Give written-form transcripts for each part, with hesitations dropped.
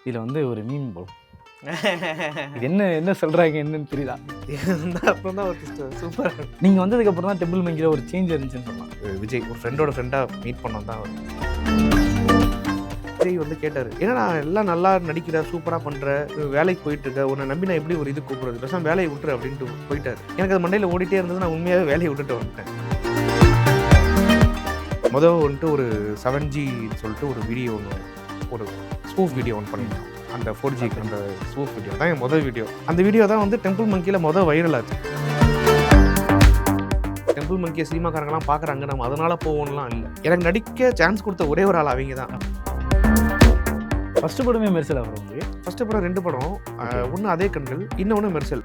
இதில் வந்து ஒரு மீன் ப்ரோ. இது என்ன என்ன சொல்கிறாங்க என்னன்னு தெரியுதா? அப்புறம் தான் ஒரு சூப்பராக நீங்கள் வந்ததுக்கப்புறம் தான் டெம்பிள் மங்கியில் ஒரு சேஞ்ச் இருந்துச்சுன்னு சொல்லலாம். விஜய் ஒரு ஃப்ரெண்டோட ஃப்ரெண்டாக மீட் பண்ணோம் தான் அவர். விஜய் வந்து கேட்டார், ஏன்னா நான் எல்லாம் நல்லா நடிக்கிற சூப்பராக பண்ணுற வேலைக்கு போயிட்டு இருக்க, உன்னை நம்பி நான் எப்படி ஒரு இது கூப்பிடுறது, பேசாம வேலையை விட்டுரு அப்படின்ட்டு போயிட்டார். எனக்கு அது மண்டையில் ஓடிட்டே இருந்தது, நான் உண்மையாகவே வேலையை விட்டுட்டு வந்துட்டேன். முதல் வந்துட்டு ஒரு 7Gன்னு சொல்லிட்டு ஒரு வீடியோ ஒன்று, ஒரு ஸ்பூஃப் வீடியோ ஒன்று பண்ணிட்டோம். அந்த 4G அந்த ஸ்பூஃப் வீடியோ தான் என் முதல் வீடியோ. அந்த வீடியோ தான் வந்து டெம்பிள் மங்கியில் வைரல் ஆச்சு. டெம்பிள் மங்கியை சினிமாக்காரங்களாம் பார்க்குறாங்க, நம்ம அதனால போவோம்லாம் இல்லை. எனக்கு நடிக்க சான்ஸ் கொடுத்த ஒரே ஒரு ஆள் அவங்க தான். ஃபஸ்ட்டு படமே மெர்சல் அவர் வந்து. ஃபஸ்ட்டு படம் 2 படம், ஒன்று அதே கண்கள், இன்னொன்று மெர்சல்.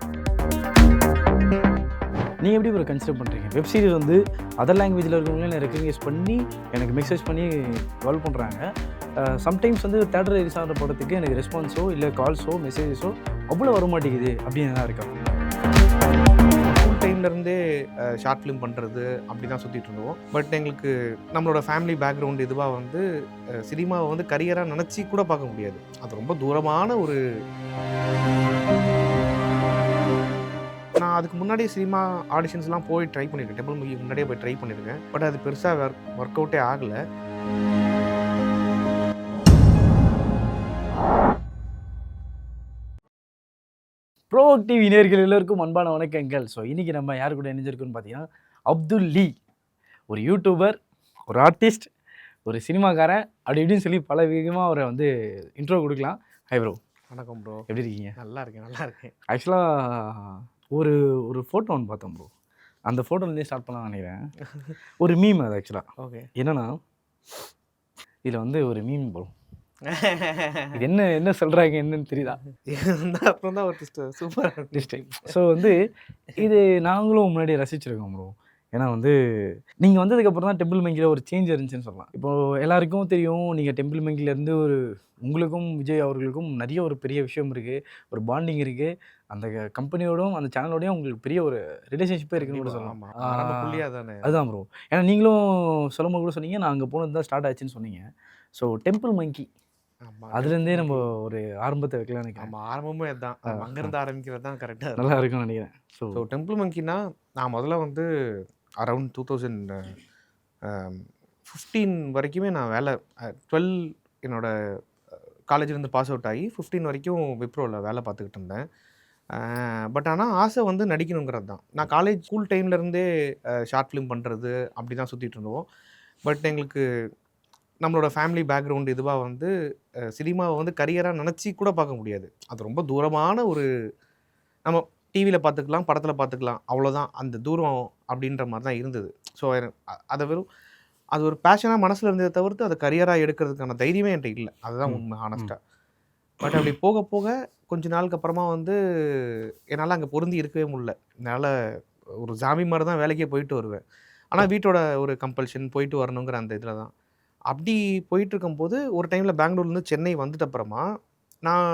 நீங்கள் எப்படி ஒரு கன்சிடர் பண்ணுறீங்க? வெப் சீரிஸ் வந்து அதர் லாங்குவேஜில் இருக்கிறவங்களே ரெக்கக்னைஸ் பண்ணி எனக்கு மெசேஜ் பண்ணி கால் பண்ணுறாங்க. சம்டைம்ஸ் வந்து தேட்டர் ரிலீஸ் ஆகிற படத்துக்கு எனக்கு ரெஸ்பான்ஸோ இல்லை கால்ஸோ மெசேஜஸோ அவ்வளோ வர மாட்டேங்குது அப்படின்னு தான் இருக்கா? ஸ்கூல் டைம்லேருந்தே ஷார்ட் ஃபிலிம் பண்ணுறது அப்படி தான் சுற்றிட்டு இருந்தோம். பட் எங்களுக்கு நம்மளோட ஃபேமிலி பேக்ரவுண்ட் இதுவாக வந்து சினிமாவை வந்து கரியராக நினச்சி கூட பார்க்க முடியாது. அது ரொம்ப தூரமான ஒரு, நான் அதுக்கு முன்னாடியே சினிமா ஆடிஷன்ஸ்லாம் போய் ட்ரை பண்ணியிருக்கேன். டெம்பிள் மங்கி முன்னாடியே போய் ட்ரை பண்ணியிருக்கேன். பட் அது பெருசாக ஒர்க் அவுட்டே ஆகலை. ப்ரோ டிவி நேயர்கள் எல்லோருக்கும் அன்பான வணக்கங்கள். ஸோ இன்றைக்கி நம்ம யார் கூட இணைஞ்சிருக்குன்னு பார்த்தீங்கன்னா, அப்துல் லீ, ஒரு யூடியூபர், ஒரு ஆர்டிஸ்ட், ஒரு சினிமாக்காரன், அப்படி இப்படின்னு சொல்லி பல விதமாக அவரை வந்து இன்ட்ரோ கொடுக்கலாம். Hi bro. வணக்கம் ப்ரோ. எப்படி இருக்கீங்க? நல்லா இருக்கேன். ஆக்சுவலாக ஒரு ஒரு ஃபோட்டோ ஒன்று பார்த்தோம் ப்ரோ. அந்த ஃபோட்டோலேருந்தே ஸ்டார்ட் பண்ணலாம்னு நினைக்கிறேன். ஒரு மீம் அது ஆக்சுவலாக. ஓகே. என்னன்னா, இதில் வந்து ஒரு மீம் ப்ரோ. இது என்ன என்ன சொல்கிறாங்க என்னன்னு தெரியுதா? அப்புறம் தான் ஒரு சூப்பராக டிஸ்ட்ரிக். ஸோ வந்து இது நாங்களும் முன்னாடி ரசிச்சிருக்கோம் ப்ரோ. ஏன்னா வந்து நீங்கள் வந்ததுக்கப்புறம் தான் டெம்பிள் மங்கியில் ஒரு சேஞ்ச் இருந்துச்சுன்னு சொல்லலாம். இப்போது எல்லாருக்கும் தெரியும், நீங்கள் டெம்பிள் மங்கிலேருந்து ஒரு உங்களுக்கும் விஜய் அவர்களுக்கும் நிறைய ஒரு பெரிய விஷயம் இருக்குது, ஒரு பாண்டிங் இருக்குது. அந்த கம்பெனியோடும் அந்த சேனலோடையும் உங்களுக்கு பெரிய ஒரு ரிலேஷன்ஷிப்பே இருக்குன்னு கூட சொல்லலாம். தானே. அதுதான் ப்ரோ. ஏன்னா நீங்களும் சொல்லும்போது கூட சொன்னீங்க, நான் அங்கே போனது தான் ஸ்டார்ட் ஆச்சுன்னு சொன்னீங்க. ஸோ டெம்பிள் மங்கி அதுலேருந்தே நம்ம ஒரு ஆரம்பத்தை வைக்கலாம் நினைக்கிறேன். ஆமாம், ஆரம்பமே அதுதான். அங்கேருந்து ஆரம்பிக்கிறது தான் கரெக்டாக நல்லா இருக்கும்னு நினைக்கிறேன். ஸோ டெம்பிள் மங்கினா நான் முதல்ல வந்து அரௌண்ட் 2015 வரைக்குமே நான் வேலை 12 என்னோட காலேஜ்லேருந்து பாஸ் அவுட் ஆகி 15 வரைக்கும் விப்ரோவில் வேலை பார்த்துக்கிட்டு இருந்தேன். பட் ஆனால் ஆசை வந்து நடிக்கணுங்கிறது தான். நான் காலேஜ் ஸ்கூல் டைம்லேருந்தே ஷார்ட் ஃபிலிம் பண்ணுறது அப்படி தான் சுற்றிட்டு இருந்தோம். பட் எங்களுக்கு நம்மளோட ஃபேமிலி பேக்ரவுண்ட் இதுவாக வந்து சினிமாவை வந்து கரியராக நினச்சி கூட பார்க்க முடியாது. அது ரொம்ப தூரமான ஒரு, நம்ம டிவியில் பார்த்துக்கலாம், படத்தில் பார்த்துக்கலாம், அவ்வளோதான். அந்த தூரம் அப்படின்ற மாதிரி தான் இருந்தது. ஸோ அதை வெறும் அது ஒரு பேஷனாக மனசில் இருந்ததை தவிர்த்து அதை கரியராக எடுக்கிறதுக்கான தைரியமே என்கிட்ட இல்லை. அதுதான் உண்மை, ஹானஸ்ட்டாக. பட் அப்படி போக போக கொஞ்ச நாளுக்கு அப்புறமா வந்து என்னால் அங்கே பொருந்தி இருக்கவே முடியல. என்னால் ஒரு ஜாமி மாதிரி தான் வேலைக்கே போயிட்டு வருவேன். ஆனால் வீட்டோட ஒரு கம்பல்ஷன் போயிட்டு வரணுங்கிற அந்த இதில் தான். அப்படி போயிட்டுருக்கும்போது ஒரு டைமில் பெங்களூர்லேருந்து சென்னை வந்துட்ட அப்புறமா நான்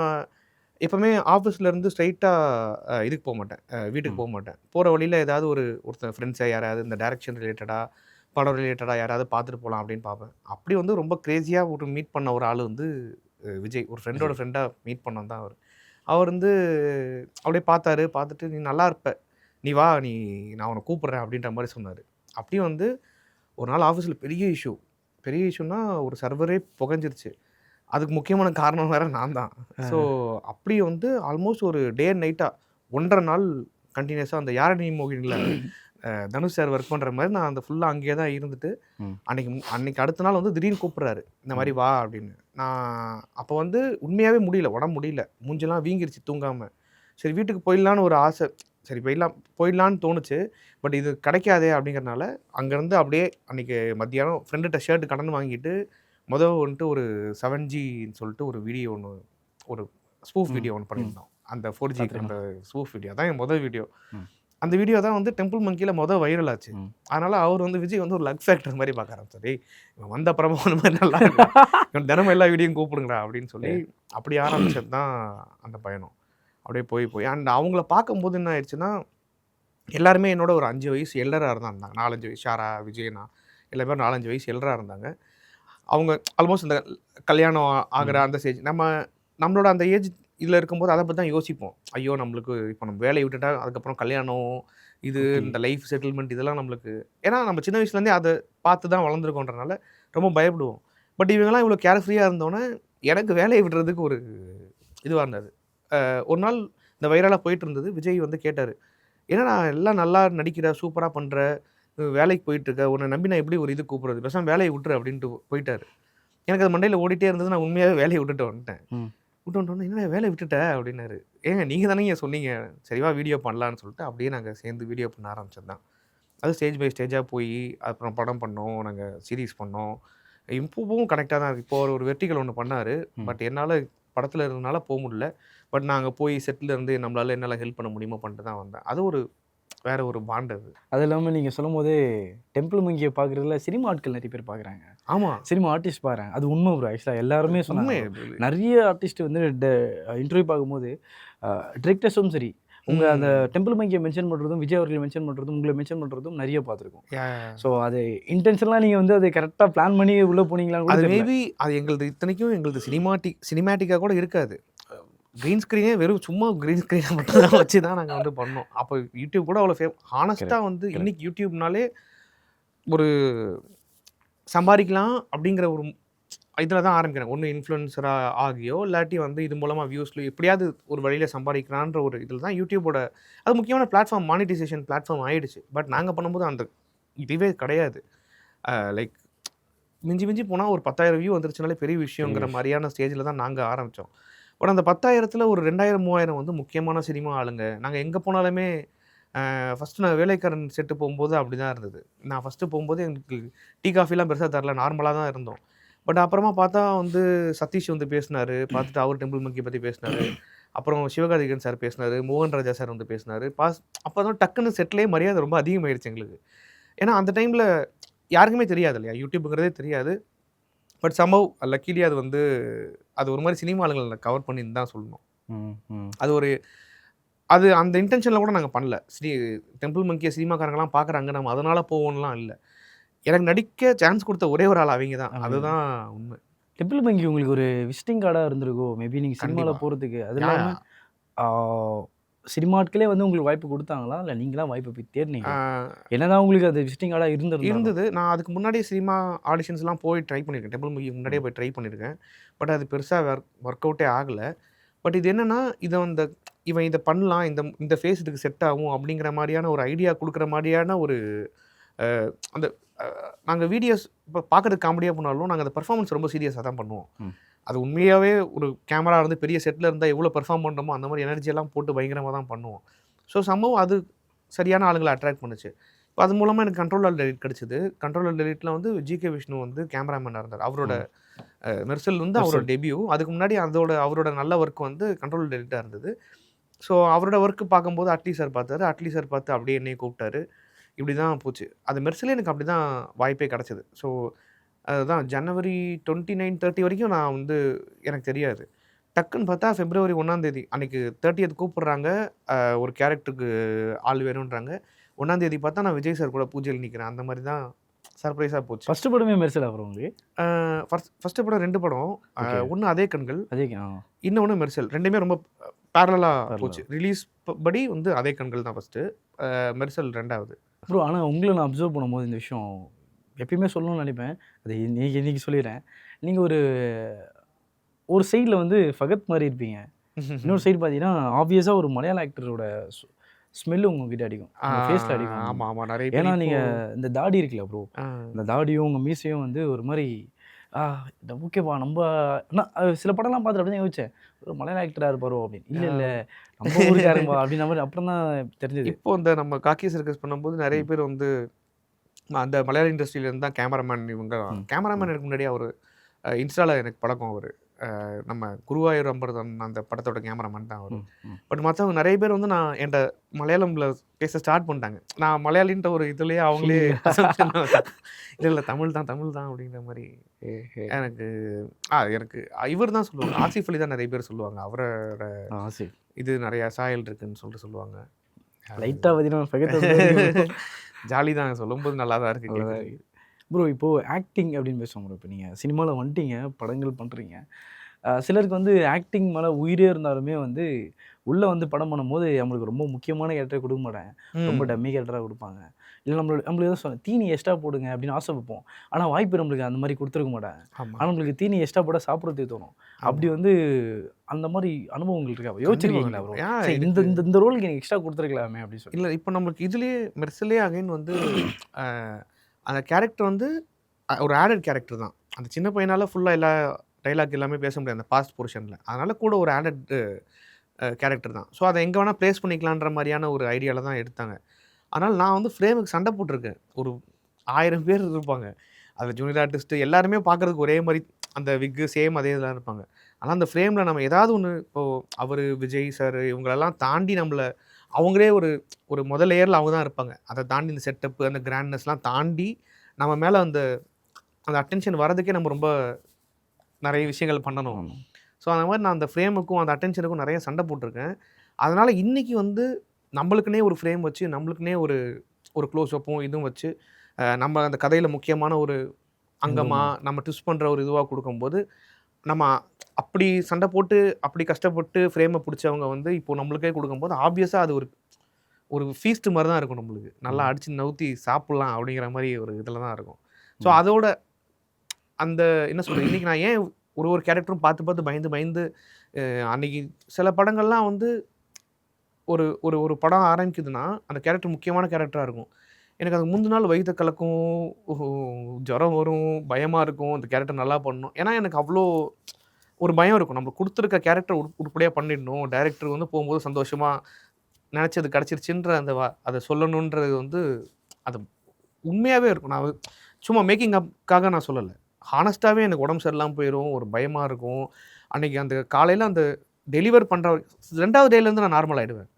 எப்போவுமே ஆஃபீஸ்லேருந்து ஸ்ட்ரைட்டாக இதுக்கு போக மாட்டேன், வீட்டுக்கு போக மாட்டேன். போகிற வழியில் ஏதாவது ஒருத்தர் ஃப்ரெண்ட்ஸை யாராவது இந்த டைரக்ஷன் ரிலேட்டடாக, படம் ரிலேட்டடாக யாராவது பார்த்துட்டு போகலாம் அப்படின்னு பார்ப்பேன். அப்படி வந்து ரொம்ப க்ரேஸியாக ஒரு மீட் பண்ண ஒரு ஆள் வந்து விஜய், ஒரு ஃப்ரெண்டோட ஃப்ரெண்டாக மீட் பண்ணோம் தான் அவர். அவர் வந்து அப்படியே பார்த்துட்டு நீ நல்லா இருப்ப, நீ வா, நான் உன்னை கூப்பிட்றேன் அப்படின்ற மாதிரி சொன்னார். அப்படியும் வந்து ஒரு நாள் ஆஃபீஸில் பெரிய இஷ்யூன்னா ஒரு சர்வரே புகஞ்சிருச்சு. அதுக்கு முக்கியமான காரணம் வேறு நான் தான். ஸோ அப்படி வந்து ஆல்மோஸ்ட் ஒரு டே அண்ட் நைட்டாக 1.5 நாள் கண்டினியூஸாக அந்த யாரணி மோகினியில் தனுஷ் சார் ஒர்க் பண்ணுற மாதிரி நான் அந்த ஃபுல்லாக அங்கேயே தான் இருந்துட்டு, அன்னைக்கு அடுத்த நாள் வந்து திடீர்னு கூப்பிட்றாரு, இந்த மாதிரி வா அப்படின்னு. நான் அப்போ வந்து உண்மையாகவே முடியல, உடம்பு முடியல, மூஞ்செல்லாம் வீங்கிருச்சு தூங்காமல். சரி வீட்டுக்கு போயிடலான்னு ஒரு ஆசை, சரி போயிடலான்னு தோணுச்சு. பட் இது கிடைக்காதே அப்படிங்கிறனால அங்கேருந்து அப்படியே அன்றைக்கி மத்தியானம் ஃப்ரெண்டுகிட்ட ஷர்ட்டு கடன் வாங்கிட்டு வந்துட்டு ஒரு 7Gன்னு சொல்லிட்டு ஒரு வீடியோ ஒன்று, ஒரு ஸ்பூஃப் வீடியோ ஒன்று பண்ணியிருந்தோம். அந்த 4G அந்த ஸ்பூஃப் வீடியோ தான் என் முதல் வீடியோ. அந்த வீடியோ தான் வந்து டெம்பிள் மங்கியில் வைரல் ஆச்சு. அதனால் அவர் வந்து விஜய் வந்து ஒரு லக் ஃபேக்டர் மாதிரி பார்க்க ஆரம்பிச்சார். இவன் வந்த அப்புறமா ஒரு மாதிரி நல்லா இவன் தினமும் எல்லா வீடியோவும் கூப்பிடுங்கடா அப்படின்னு சொல்லி அப்படி ஆரம்பிச்சது தான் அந்த பயணம். அப்படியே போய் அண்ட் அவங்கள பார்க்கும்போது என்ன ஆயிடுச்சுன்னா, எல்லாருமே என்னோட ஒரு 5 வயசு எல்டராக இருந்தாங்க. 4-5 வயசு, ஷாரா, விஜயனா எல்லா பேரும் 4-5 வயசு எல்டராக இருந்தாங்க. அவங்க ஆல்மோஸ்ட் இந்த கல்யாணம் ஆகிற அந்த ஸ்டேஜ். நம்ம நம்மளோட அந்த ஏஜ் இதில் இருக்கும்போது அதை பற்றி தான் யோசிப்போம். ஐயோ நம்மளுக்கு இப்போ நம்ம வேலையை விட்டுட்டா அதுக்கப்புறம் கல்யாணம், இது ஓகே. இந்த லைஃப் செட்டில்மெண்ட் இதெல்லாம் நம்மளுக்கு ஏன்னா நம்ம சின்ன வயசுலேருந்தே அதை பார்த்து தான் வளர்ந்துருக்கோன்றனால ரொம்ப பயப்படுவோம். பட் இவங்கெல்லாம் இவ்வளோ கேர் ஃப்ரீயாக இருந்தோன்னே எனக்கு வேலையை விடுறதுக்கு ஒரு இதுவாக இருந்தது. ஒரு நாள் இந்த வைரலாக போயிட்டு இருந்தது. விஜய் வந்து கேட்டார், "என்னடா எல்லாம் நல்லா நடிக்கிற, சூப்பராக பண்ணுற, வேலைக்கு போயிட்டுருக்க, உன்னை நம்பி நான் எப்படி ஒரு இது கூப்பிட்றது, பேசாம வேலையை விட்டுரு" அப்படின்ட்டு போயிட்டாரு. எனக்கு அது மண்டையில் ஓடிட்டே இருந்தது. நான் உண்மையாகவே வேலையை விட்டுட்டு வந்துட்டேன். ம். விட்டு வந்துட்டோன்னே, "என்னடா வேலையை விட்டுட்ட?" அப்படின்னாரு. "ஏங்க நீங்கள் தானேங்க சொன்னீங்க, சரி வா வீடியோ பண்ணலான்னு" சொல்லிட்டு அப்படியே நாங்கள் சேர்ந்து வீடியோ பண்ண ஆரம்பிச்சது தான். அது ஸ்டேஜ் பை ஸ்டேஜாக போய் அப்புறம் படம் பண்ணோம், நாங்கள் சீரிஸ் பண்ணோம். இப்பவும் கனெக்டாக தான் இருக்கு. இப்போ ஒரு வெர்டிகல் ஒன்று பண்ணார். ம். பட் என்னால் படத்தில் இருந்தனால போக முடியல. பட் நாங்கள் போய் செட்டில் இருந்து நம்மளால என்னெல்லாம் ஹெல்ப் பண்ண முடியுமோ பண்ணிட்டு தான் வந்தேன். அது ஒரு வேற ஒரு பாண்ட் அது. அது இல்லாம நீங்க சொல்லும்போதே டெம்பிள் மங்கிய பார்க்குறதுல சினிமா ஆட்கள் நெறைய பேர் பார்க்குறாங்க. ஆமாம், சினிமா ஆர்டிஸ்ட் பாக்குறாங்க. அது உண்மை ப்ரோ. ஆக்சுவலா எல்லாருமே சொன்னாங்க உண்மை. bro. நெறைய ஆர்டிஸ்ட் வந்து இன்டர்வியூ பார்க்கும்போது டிரெக்டர்ஸும் சரி, உங்க அந்த டெம்பிள் மங்கிய மென்ஷன் பண்றதும், விஜய் அவர்கள் மென்ஷன் பண்றதும், உங்கள மென்ஷன் பண்றதும் நெறைய பார்த்துருக்கோம். ஸோ அது இன்டென்ஷனலா நீங்க வந்து அதை கரெக்ட்டா பிளான் பண்ணி உள்ள போனீங்களான்னு கூட அது தெரியல. மேபி அது எங்களுது இத்தனைக்கும் எங்களுது சினிமேட்டிக்காக கூட இருக்காது. கிரீன் ஸ்க்ரீனே வெறும் சும்மா கிரீன் ஸ்க்ரீனை மட்டும் தான் வச்சு தான் நாங்கள் வந்து பண்ணோம். அப்போ யூடியூப் கூட அவ்வளோ ஹானஸ்ட்டாக வந்து இன்னைக்கு யூடியூப்னாலே ஒரு சம்பாதிக்கலாம் அப்படிங்கிற ஒரு இதில் தான் ஆரம்பிக்கிறேன். ஒன்று இன்ஃப்ளூயன்சராக ஆகியோ இல்லாட்டி வந்து இது மூலமாக வியூஸ்ல எப்படியாவது ஒரு வழியில் சம்பாதிக்கலான்ற ஒரு இதில் தான் யூடியூபோட அது முக்கியமான பிளாட்ஃபார்ம், மானிட்டைசேஷன் பிளாட்ஃபார்ம் ஆயிடுச்சு. பட் நாங்கள் பண்ணும்போது அந்த இதுவே கிடையாது. லைக் மிஞ்சி மிஞ்சி போனால் ஒரு 10,000 வியூ வந்துருச்சுனாலே பெரிய விஷயங்கிற மாதிரியான ஸ்டேஜில் தான் நாங்கள் ஆரம்பித்தோம். பட் அந்த 10,000ல் ஒரு 2,000 3,000 வந்து முக்கியமான சினிமா ஆளுங்க. நாங்கள் எங்கே போனாலுமே ஃபஸ்ட்டு நான் வேலைக்காரன் செட்டு போகும்போது அப்படி தான் இருந்தது. நான் ஃபஸ்ட்டு போகும்போது எங்களுக்கு டீ காஃபிலாம் பெருசாக தரல, நார்மலாக தான் இருந்தோம். பட் அப்புறமா பார்த்தா வந்து சதீஷ் வந்து பேசினாரு. பார்த்துட்டு அவர் டெம்பிள் மங்கி பற்றி பேசினாரு. அப்புறம் சிவகார்த்திகேயன் சார் பேசினாரு. மோகன் ராஜா சார் வந்து பேசினாரு. அப்போ தான் டக்குன்னு செட்லேயே மரியாதை ரொம்ப அதிகமாகிடுச்சு எங்களுக்கு. ஏன்னா அந்த டைமில் யாருக்குமே தெரியாது இல்லையா, யூடியூப்புங்கிறதே தெரியாது. பட் சம்பவ் லக்கிலி அது வந்து அது ஒரு மாதிரி சினிமா ஆளுங்களை கவர் பண்ணின்னு தான் சொல்லணும். அது ஒரு அது அந்த இன்டென்ஷனில் கூட நாங்கள் பண்ணல. டெம்பிள் மங்கிய சினிமாக்காரங்களாம் பார்க்குறாங்க, நம்ம அதனால போவோம்லாம் இல்லை. எனக்கு நடிக்க சான்ஸ் கொடுத்த ஒரே ஒரு ஆள் அவங்க தான். அதுதான் உண்மை. டெம்பிள் மங்கி உங்களுக்கு ஒரு விசிட்டிங் கார்டா இருந்திருக்கோ மேபி நீங்க சினிமால கண்டிப்பா. போறதுக்கு. அது இல்லாம சினிமா ஆட்களே வந்து உங்களுக்கு வாய்ப்பு குடுத்தாங்களா? இல்ல நீங்களா வாய்ப்பு போய் தேடுனீங்களா? என்னதான் உங்களுக்கு அது விசிட்டிங் கார்டா இருந்தது. நான் அதுக்கு முன்னாடி சினிமா ஆடிஷன்ஸ்லாம் போய் ட்ரை பண்ணியிருக்கேன். டெம்பிள் மங்கிக்கு முன்னாடியே போய் ட்ரை பண்ணியிருக்கேன். பட் அது பெருசா ஒர்க் அவுட்டே ஆகல. பட் இது என்னன்னா, இவன் இத பண்ணலாம், இந்த ஃபேஸ் இதுக்கு செட் ஆகும் அப்படிங்கிற மாரியான ஒரு ஐடியா குடுக்குற மாரியான ஒரு அ அந்த நாங்க வீடியோஸ் இப்போ பார்க்கறதுக்கு காமெடியா பண்ணாலும், நாங்க அந்த பெர்ஃபார்மன்ஸ் ரொம்ப சீரியஸா தான் பண்ணுவோம். ம். அது உண்மையாவே ஒரு கேமரா இருந்து பெரிய செட்ல இருந்தா எவ்வளோ பெர்ஃபார்ம் பண்றோமோ, அந்த மாரி எனர்ஜி எல்லாம் போட்டு பயங்கரமா தான் பண்ணுவோம். ஸோ சம்பவம் அது சரியான ஆளுங்கள அட்ராக்ட் பண்ணுச்சு. இப்போ அது மூலமா எனக்கு கண்ட்ரோல் ஆல் டெலிட் கிடைச்சது. கண்ட்ரோல் ஆல் டெலிட்ல வந்து ஜி.கே. விஷ்ணு வந்து கேமராமேனா இருந்தார். அவரோட மெர்சல் வந்து அவரோட டெபியூ. அதுக்கு முன்னாடி அவரோட நல்ல ஒர்க் வந்து கண்ட்ரோல் டெலிட்டா இருந்தது. ஸோ அவரோட ஒர்க் பார்க்கும்போது அட்லி சார் பார்த்தாரு. அட்லி சார் பார்த்து அப்படியே என்னைய கூப்பிட்டாரு. இப்படி தான் போச்சு. அது மெர்சலே எனக்கு அப்படி தான் வாய்ப்பே கிடைச்சது. ஸோ அதுதான் ஜனவரி 29, 30 வரைக்கும் நான் வந்து எனக்கு தெரியாது. டக்குன்னு பார்த்தா பிப்ரவரி 1ஆம் தேதி அன்னைக்கு 30th கூப்பிடுறாங்க. ஒரு கேரக்டருக்கு ஆள் வேணுன்றாங்க. 1ஆம் தேதி பார்த்தா நான் விஜய் சார் கூட பூஜையில நிக்கிறேன். அந்த மாரி தான் சர்ப்ரைஸா போச்சு. ஃபர்ஸ்ட் படமே மெர்சலா ப்ரோ உங்களுக்கு? ஃபர்ஸ்ட் படம் 2 படம். ஓகே. ஒண்ணு அதே கண்கள், அதே இன்னொன்னு மெர்சல். 2மே ரொம்ப பேரலலா Parallel. போச்சு. ரிலீஸ் படி வந்து அதே கண்கள் தான் ஃபர்ஸ்ட்டு. மெர்சல் 2வது. ப்ரோ ஆனா உங்கள நான் அப்சர்வ் பண்ணும்போது இந்த விஷயம் எப்பயுமே சொல்லணும்னு நினைப்பேன். அது இன்னைக்கு சொல்லிடுறேன். நீங்க ஒரு சைடுல வந்து ஃபகத் மாரி இருப்பீங்க. இன்னொரு சைடு பார்த்தீங்கன்னா, ஆப்வியஸா ஒரு மலையாள ஆக்டரோட ஸ்மெல் உங்ககிட்ட அடிக்கும். உங்க ஃபேஸ்ல அடிக்கும். ஆமா, ஆமா. நெறைய ஏன்னா பேர் நீங்க இப்போ இந்த தாடி இருக்குல்ல ப்ரோ, இந்த தாடியும் உங்க மீசையும் வந்து ஒரு மாரி ஓகேவா நம்ப நான் சில படம்லாம் பார்த்துட்டு அப்படியே யோசிச்சேன். ஒரு மலையாள ஆக்டரா இருப்பாரோ அப்படின்னு. இல்ல நம்ம ஊருக்காரங்கப்பா அப்படின்ற மாரி அப்புறம் தான் தெரிஞ்சது. இப்போ இந்த நம்ம காக்கி சர்க்கஸ் பண்ணும்போது நெறைய பேர் வந்து அந்த மலையாள இண்டஸ்ட்ரியில இருந்து தான் கேமராமேன் இவங்க. கேமராமேன் எனக்கு முன்னாடியே அவரு இன்ஸ்டால எனக்கு பழக்கம் அவரு. நம்ம குருவாயூர் அம்பரதன் அந்த படத்தோட கேமராமேன் தான் அவரு. பட் மற்றவங்க நிறைய பேர் வந்து என்கிட்ட மலையாளம்ல பேச ஸ்டார்ட் பண்ணிட்டாங்க. நான் மலையாளின்ற ஒரு இதுலயே அவங்களே இல்லை தமிழ் தான் அப்படிங்கிற மாதிரி எனக்கு எனக்கு இவர் தான் சொல்லுவாங்க. ஆசிஃப் அலி தான் நிறைய பேர் சொல்லுவாங்க. அவரோட இது நிறைய சாயல் இருக்குன்னு சொல்லுவாங்க. லைட்டா பார்த்தீங்கன்னா ஜாலி தான், சொல்லும்போது நல்லா தான் இருக்கு. ப்ரோ இப்போ ஆக்டிங் அப்படின்னு பேசுவோம் ப்ரோ. இப்போ நீங்கள் சினிமாவில் வந்துட்டீங்க, படங்கள் பண்ணுறீங்க. சிலருக்கு வந்து ஆக்டிங் மேலே உயிரே இருந்தாலுமே வந்து உள்ளே வந்து படம் பண்ணும்போது நம்மளுக்கு ரொம்ப முக்கியமான கேரக்டரை கொடுக்க மாட்டாங்க, ரொம்ப ம். டம்மி கேரக்டராக கொடுப்பாங்க. இல்லை நம்மளுக்கு எதாவது சொன்ன தீனி எக்ஸ்ட்ரா போடுங்க அப்படின்னு ஆசைப்போம். ஆனால் வாய்ப்பு நம்மளுக்கு அந்த மாதிரி கொடுத்துருக்க மாட்டாங்க. ஆமா, ஆனால் நம்மளுக்கு தீனி எக்ஸ்ட்ரா போட சாப்பிட்றதுக்கு தோணும். அப்படி ஆமா. வந்து அந்த மாதிரி அனுபவங்கள் இருக்கா? கண்டிப்பா, யோசிச்சிருக்கீங்களா ப்ரோ? கண்டிப்பா. சரி, இந்த இருக்கு. இந்த இந்த ரோலுக்கு எனக்கு எக்ஸ்ட்ரா கொடுத்துருக்கலாமே அப்படின்னு சொல்லி. இல்ல இப்ப நம்மளுக்கு இதுலயே மெர்சலே அகைன் வந்து அ அந்த கேரக்டர் வந்து ஒரு ஆடட் கேரக்டர் தான். அந்த சின்ன பையனால ஃபுல்லா எல்லா டயலாக் எல்லாமே பேச முடியாது அந்த பாஸ்ட் போர்ஷன்ல. அதனால கூட ஒரு ஆடட் கேரக்டர் தான். ஸோ அத எங்க வேணா பிளேஸ் பண்ணிக்கலான்ற மாரியான ஒரு ஐடியால தான் எடுத்தாங்க. அதனால நான் வந்து ஃப்ரேமுக்கு சண்டை போட்டுருக்கேன். ஒரு 1000 பேர் இருப்பாங்க. அதுல ஜூனியர் ஆர்டிஸ்ட் எல்லாருமே பார்க்கறதுக்கு ஒரே மாரி அந்த விக்கு சேம் அதே இதுல இருப்பாங்க. ஆனா அந்த ஃப்ரேம்ல நம்ம ஏதாவது ஒண்ணு இப்போ அவரு, விஜய் சார் இவங்களெல்லாம் தாண்டி நம்மள அவங்களே ஒரு ஒரு முதல் லேயர்ல அவங்க தான் இருப்பாங்க. அத தாண்டி இந்த செட்டப் அந்த கிராண்ட்னஸ்லாம் தாண்டி நம்ம மேல அந்த அந்த அட்டென்ஷன் வரதுக்கே நம்ம ரொம்ப நெறைய விஷயங்கள் பண்ணணும். ஆமா. ஸோ அந்த மாரி நான் அந்த ஃப்ரேமுக்கும், அந்த அட்டென்ஷனுக்கும் நெறைய சண்டை போட்டுருக்கேன். அதனால இன்னைக்கு வந்து நம்மளுக்குன்னே ஒரு ஃப்ரேம் வச்சு, நம்மளுக்குன்னே ஒரு ஒரு க்ளோஸ் அப்பும் இதுவும் வச்சு, நம்ம அந்த கதையில முக்கியமான ஒரு அங்கமா, அங்கமா. நம்ம ட்விஸ்ட் பண்ற ஒரு இதுவா குடுக்கும்போது, நம்ம அப்படி சண்டை போட்டு, அப்படி கஷ்டப்பட்டு ஃப்ரேம புடிச்சவங்க வந்து இப்போ நம்மளுக்கே குடுக்கும்போது, ஆப்வியஸா அது ஒரு ஒரு ஃபீஸ்ட் மாரி தான் இருக்கும் நம்மளுக்கு. நல்லா ம். அடிச்சு நவுத்தி சாப்பிடலாம் அப்படிங்கிற மாரி ஒரு இதில தான் இருக்கும். ஸோ ம். அதோட அந்த என்ன சொல்றது, இன்னைக்கு நான் ஏன் ஒரு ஒரு கேரக்டரும் பார்த்து பார்த்து பயந்து பயந்து அன்னைக்கு சில படங்கள்லாம் வந்து ஒரு ஒரு ஒரு படம் ஆரம்பிக்குதுன்னா, அந்த கேரக்டர் முக்கியமான கேரக்டரா இருக்கும். எனக்கு அதுக்கு முந்தின நாள் வயித்த கலக்கும், ஓஹோ ஜுரம் வரும், பயமா இருக்கும். அந்த கேரக்டர் நல்லா பண்ணணும். ஏன்னா எனக்கு அவ்ளோ ஒரு பயம் இருக்கும். நம்ம குடுத்துருக்க கேரக்டர் உருப்படியா பண்ணிடணும். டைரக்டர் வந்து போம்போது சந்தோஷமா நெனச்சது கெடைச்சிருச்சுன்ற அந்த அத சொல்லணுன்றது வந்து அது உண்மையாவே இருக்கும். நான் சும்மா மேக்கிங் அப்க்காக நான் சொல்லல. ஹானஸ்ட்டாவே எனக்கு உடம்பு சரியில்லாம போயிரும். ஒரு பயமா இருக்கும். அன்னைக்கு அந்த காலையில அந்த டெலிவர் பண்ற 2வது டேலேருந்து நான் நார்மல் ஆயிடுவேன்.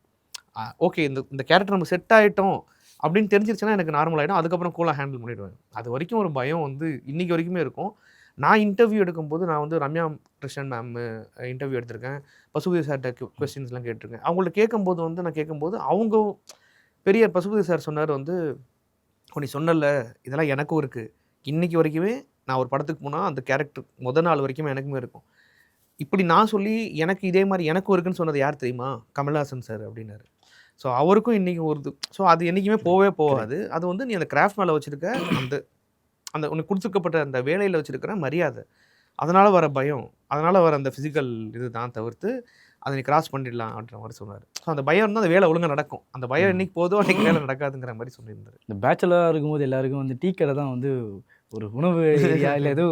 ஓகே இந்த இந்த கேரக்டர் நம்ம செட் ஆயிட்டோம் அப்படின்னு தெரிஞ்சிருச்சுன்னா எனக்கு நார்மல் ஆயிடும். அதுக்கப்புறம் கூலா ஹேண்டில் பண்ணிடுவேன். அதுவரைக்கும் ஒரு பயம் வந்து இன்னைக்கு வரைக்குமே இருக்கும். நான் இன்டர்வியூ எடுக்கும்போது நான் வந்து ரம்யா கிருஷ்ணன் மேம் இன்டர்வியூ எடுத்திருக்கேன். பசுபதி சார்ட்ட கொஸ்டின்ஸ்லாம் கேட்டுருக்கேன். அவங்கள்ட்ட கேட்கும்போது வந்து நான் கேட்கும்போது அவங்க பெரிய பசுபதி சார் சொன்னாரு வந்து, "ஓ நீ சொன்னல்ல, இதெல்லாம் எனக்கும் இருக்கு. இன்னைக்கு வரைக்குமே நான் ஒரு படத்துக்கு போனா அந்த கேரக்டர் மொத நாள் வரைக்குமே எனக்குமே இருக்கும். இப்படி நான் சொல்லி எனக்கு இதே மாரி எனக்கும் இருக்குன்னு சொன்னது யார் தெரியுமா? கமல்ஹாசன் சார்" அப்படின்னாரு. ஸோ அவருக்கும் இன்னைக்கு ஒரு ஸோ அது என்னைக்குமே கரெக்ட். போவே கரெக்ட். போவாது. அது வந்து நீ அந்த கிராஃப்ட் மேல வச்சிருக்க அந்த அந்த உனக்கு குடுத்துருக்கப்பட்ட அந்த வேலையில வச்சிருக்கிற மரியாதை. அதனால வர பயம், அதனால வர அந்த பிசிக்கல் இதுதான் தவிர்த்து, அத நீ கிராஸ் பண்ணிடலாம் அப்படின்ற மாரி சொன்னாரு. ஸோ அந்த பயம் இருந்தா அந்த வேலை ஒழுங்கா நடக்கும். அந்த பயம் ம். என்னைக்கு போதோ அன்னைக்கு வேலை நடக்காதுங்கிற மாரி சொல்லியிருந்தாரு. இந்த பேச்சுலரா இருக்கும்போது எல்லாருக்கும் வந்து டீ கடை தான் வந்து ஒரு உணவு ஏரியா இல்ல ஏதோ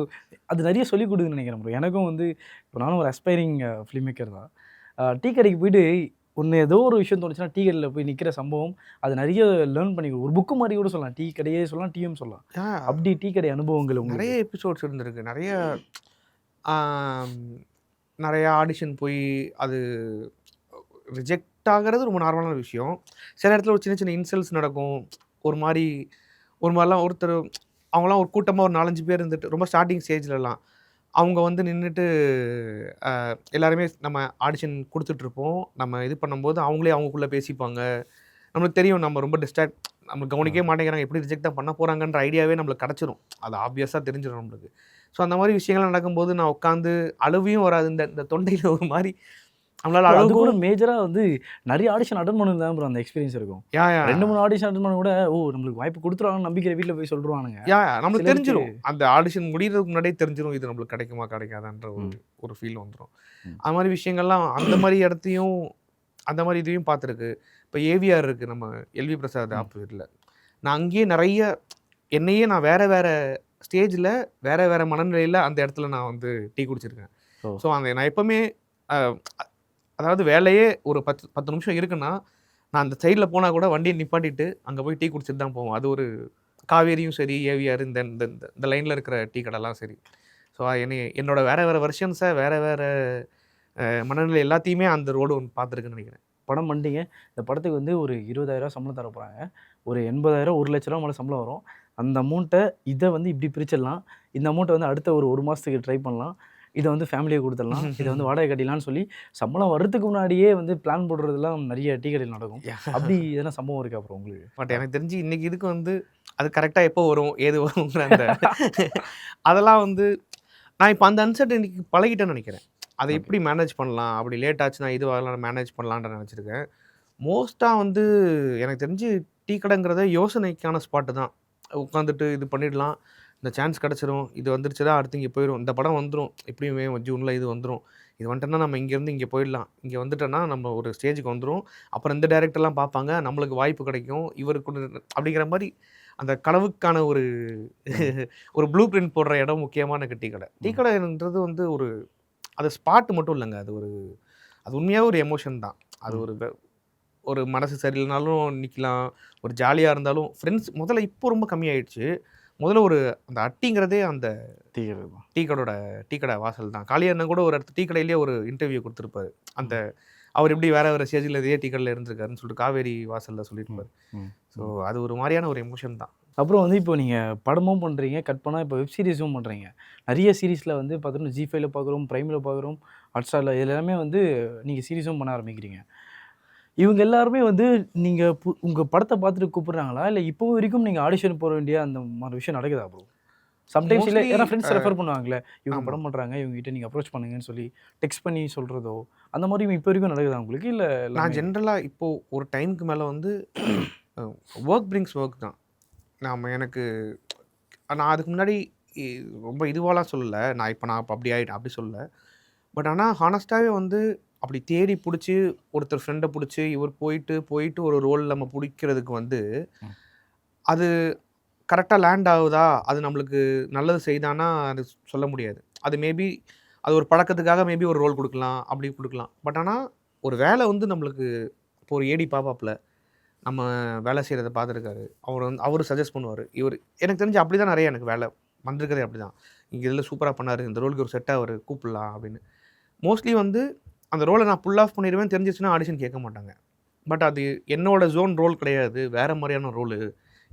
அது நெறைய சொல்லிக் குடுக்குதுன்னு நெனைக்கிறேன் ப்ரோ. எனக்கும் வந்து இப்ப நானும் ஒரு அஸ்பைரிங் ஃபில்ம் மேக்கர் தான். டீ கடைக்கு போயிட்டு ஒண்ணு ஏதோ ஒரு விஷயம் தோணுச்சுன்னா, டீ கடையில போய் நிக்கிற சம்பவம், அது நெறைய லேர்ன் பண்ணி ஒரு புக் மாரி கூட சொல்லலாம். டீ கடையே சொல்லலாம், டீயும் சொல்லலாம். ஆ அப்படி டீ கடை அனுபவங்கள் நெறைய உங்களுக்கு? எபிசோட்ஸ் இருந்திருக்கு. ஆம் நெறைய ஆடிஷன் போய் அது ரிஜெக்ட் ஆகுறது ரொம்ப நார்மலான விஷயம். சில இடத்துல ஒரு சின்ன சின்ன இன்சல்ட்ஸ் நடக்கும். ஒரு மாரி ஒரு மாரிலாம் ஒருத்தர் அவங்கலாம் ஒரு கூட்டமா ஒரு 4, 5 பேர் இருந்துட்டு ரொம்ப ஸ்டார்ட்டிங் ஸ்டேஜ்லலாம். அவங்க வந்து நின்னுட்டு எல்லாருமே நம்ம ஆடிஷன் குடுத்துட்ருப்போம். நம்ம இது பண்ணும்போது அவங்களே அவங்கக்குள்ள பேசிப்பாங்க. நம்மளுக்கு தெரியும் நம்ம ரொம்ப நம்ம ஆ. கவனிக்கவே மாட்டேங்கிறாங்க. எப்படி ரிஜெக்ட் தான் பண்ண போறாங்கன்ற ஐடியாவே நம்மளுக்கு கெடச்சிரும். அது ஆப்வியஸா தெரிஞ்சிரும் நம்மளுக்கு. ஸோ அந்த மாரி விஷயங்கள்லாம் நடக்கும்போது நான் உட்காந்து அழுவையும் வராது. இந்த இந்த தொண்டையில ஒரு மாரி நம்மளால அது கூட அழுகவும் மேஜரா வந்து நெறைய ஆடிஷன் அட்டெண்ட் பண்ணது தான் ப்ரோ அந்த எக்ஸ்பீரியன்ஸ் இருக்கும். யா யா 2, 3 ஆடிஷன் அட்டெண்ட் பண்ணா கூட, ஓ! நம்மளுக்கு வாய்ப்பு குடுத்துருவாங்கன்னு நம்பிக்கையில வீட்ல போய் சொல்ருவானுங்க. யா நம்மளுக்கு சிலருக்கு தெரிஞ்சிரும். அந்த ஆடிஷன் முடியறதுக்கு முன்னாடியே தெரிஞ்சிரும். இது நம்மளுக்கு கிடைக்குமா? கிடைக்காதான்ற ஒரு ம். ஒரு ஃபீல் வந்துரும். ம். அது மாரி விஷயங்கள்லாம் அந்த மாரி இடத்தையும் அந்த மாரி இதையும் பார்த்துருக்கு. இப்ப ஏவிஆர் இருக்கு நம்ம எல்வி பிரசாத் ம். ஆப்போசிட்ல. நான் அங்கேயே நெறைய என்னையே நான் வேற வேற ஸ்டேஜ்ல வேற வேற மனநிலையில அந்த இடத்துல நான் வந்து டீ குடிச்சிருக்கேன். ஓ! ஸோ அந்த நான் எப்பவுமே அ அதாவது வேலையே ஒரு 10 நிமிஷம் இருக்குன்னா, நான் அந்த சைட்ல போனா கூட வண்டிய நிப்பாட்டிட்டு அங்க போய் டீ குடிச்சிட்டு தான் போவோம். அது ஒரு காவேரியும் சரி, ஏவிஆர் இந்த இந்த இந்த இந்த லைன்ல இருக்கிற டீ கடைலாம் சரி. ஸோ என்னோட வேற வேற வெர்ஷன்ஸ வேற வேற மனநிலை எல்லாத்தையுமே அந்த ரோடு ஒண்ணு பார்த்துருக்குன்னு நெனைக்கிறேன். படம் பண்ணிட்டீங்க. இந்த படத்துக்கு வந்து ஒரு 20,000 சம்பளம் தர போறாங்க. ஒரு 80,000 1,00,000 மேல சம்பளம் வரும். அந்த அமௌண்ட்ட இத வந்து இப்படி பிரிச்சிடலாம். இந்த அமௌண்ட்ட வந்து அடுத்த ஒரு 1 மாசத்துக்கு ட்ரை பண்ணலாம். இத வந்து ஃபேமிலிக்கு குடுத்துடலாம். இத வந்து வாடகை கட்டிடலாம்னு சொல்லி, சம்பளம் வர்றதுக்கு முன்னாடியே வந்து பிளான் போடுறதெல்லாம் நெறைய டீ கடையில நடக்கும். அப்படி எதனா சம்பவம் இருக்கா ப்ரோ உங்களுக்கு? பட் எனக்கு தெரிஞ்சு இன்னைக்கு இதுக்கு வந்து அது கரெக்ட்டா எப்போ வரும்? ஏது வருங்கிற அந்த அதெல்லாம் வந்து நான் இப்ப அந்த அன்சர்டனிட்டிக்கு பழகிட்டேன்னு நெனைக்கிறேன். அதை எப்படி மேனேஜ் பண்ணலாம், அப்படி லேட் ஆச்சுன்னா இது வரலாம் மேனேஜ் பண்ணலான்னு நினச்சிருக்கேன். மோஸ்ட்டாக வந்து எனக்கு தெரிஞ்சு டீ கடைங்கிறதே யோசனைக்கான ஸ்பாட்டு தான். உட்காந்துட்டு இது பண்ணிடலாம், இந்த சான்ஸ் கிடச்சிரும், இது வந்துருச்சுன்னா அடுத்து இங்கே போயிடும், இந்த படம் வந்துடும், எப்படியும் மே ஜூனில் இது வந்துடும், இது வந்துட்டோன்னா நம்ம இங்கேருந்து இங்கே போயிடலாம், இங்கே வந்துட்டோன்னா நம்ம ஒரு ஸ்டேஜுக்கு வந்துடும், அப்புறம் இந்த டேரக்டர்லாம் பார்ப்பாங்க, நம்மளுக்கு வாய்ப்பு கிடைக்கும், இவருக்கு அப்படிங்கிற மாதிரி அந்த கனவுக்கான ஒரு ஒரு ப்ளூ பிரிண்ட் போடுற இடம் முக்கியமான எனக்கு டீ கடை. டீ கடைன்றது வந்து ஒரு அது ஸ்பாட் மட்டும் இல்லைங்க, அது ஒரு அது உண்மையாக ஒரு எமோஷன் தான். அது ஒரு ஒரு மனசு சரியில்லைனாலும் நிற்கலாம், ஒரு ஜாலியாக இருந்தாலும் ஃப்ரெண்ட்ஸ் முதல்ல இப்போ ரொம்ப கம்மியாயிடுச்சு. முதல்ல ஒரு அந்த அட்டிங்கிறதே அந்த டீ கடை வாசல் தான். காளியண்ணன் கூட ஒரு இடத்து டீ கடையிலேயே ஒரு இன்டர்வியூ கொடுத்துருப்பாரு. அந்த அவர் எப்படி வேற வேற ஸ்டேஜில் இதே டீ கடையில் இருந்திருக்காருன்னு சொல்லிட்டு காவேரி வாசலில் சொல்லியிருப்பாரு. ஸோ அது ஒரு மாதிரியான ஒரு எமோஷன் தான். அப்புறம் வந்து இப்போ நீங்கள் படமும் பண்ணுறீங்க, கட் பண்ணால் இப்போ வெப் சீரிஸும் பண்ணுறீங்க. நிறைய சீரிஸில் வந்து பார்த்தோன்னா ஜி5ல பார்க்குறோம், ப்ரைமில் பார்க்குறோம், ஹாட்ஸ்டாரில் இது எல்லாமே வந்து நீங்கள் சீரிஸும் பண்ண ஆரம்பிக்கிறீங்க. இவங்க எல்லாருமே வந்து நீங்கள் உங்கள் படத்தை பார்த்துட்டு கூப்பிட்றாங்களா, இல்லை இப்போ வரைக்கும் நீங்கள் ஆடிஷன் போட வேண்டிய அந்த மாதிரி விஷயம் நடக்குதா ப்ரோ? சம்டைம்ஸ் இல்லை, ஏன்னா ஃப்ரெண்ட்ஸ் ரெஃபர் பண்ணுவாங்களே, இவங்க படம் பண்ணுறாங்க, இவங்ககிட்ட நீங்கள் அப்ரோச் பண்ணுங்கன்னு சொல்லி டெக்ஸ்ட் பண்ணி சொல்கிறதோ அந்த மாதிரி இப்போ வரைக்கும் நடக்குதா உங்களுக்கு? இல்லை நான் ஜென்ரலாக இப்போது ஒரு டைமுக்கு மேலே வந்து ஒர்க் பிரிங்ஸ் ஒர்க் தான். எனக்கு நான் அதுக்கு முன்னாடி ரொம்ப இதுவாலாம் சொல்லலை, நான் இப்போ அப்படி ஆகிட்டேன் அப்படி சொல்லலை. பட் ஆனால் ஹானஸ்ட்டாகவே வந்து அப்படி தேடி பிடிச்சி ஒருத்தர் ஃப்ரெண்டை பிடிச்சி இவர் போயிட்டு ஒரு ரோல் நம்ம பிடிக்கிறதுக்கு வந்து அது கரெக்டாக லேண்ட் ஆகுதா, அது நம்மளுக்கு நல்லது செய்தானா அது சொல்ல முடியாது. அது மேபி அது ஒரு பழக்கத்துக்காக மேபி ஒரு ரோல் கொடுக்கலாம், அப்படி கொடுக்கலாம். பட் ஆனால் ஒரு வேலை வந்து நம்மளுக்கு இப்போ ஒரு ஏடி பாப்பாப்பில் நம்ம வேலை செய்கிறத பார்த்துருக்காரு, அவர் சஜஸ்ட் பண்ணுவார். எனக்கு தெரிஞ்சு அப்படி தான் நிறைய எனக்கு வேலை வந்திருக்கிறதே அப்படி தான். இங்கே இதில் சூப்பராக பண்ணார், இந்த ரோலுக்கு ஒரு செட்டாக அவர் கூப்பிடலாம் அப்படின்னு. மோஸ்ட்லி வந்து அந்த ரோலை நான் புல் ஆஃப் பண்ணிடுவேன் தெரிஞ்சிச்சுன்னா ஆடிஷன் கேட்க மாட்டாங்க. பட் அது என்னோட ஜோன் ரோல் கிடையாது, வேறு மாதிரியான ரோலு,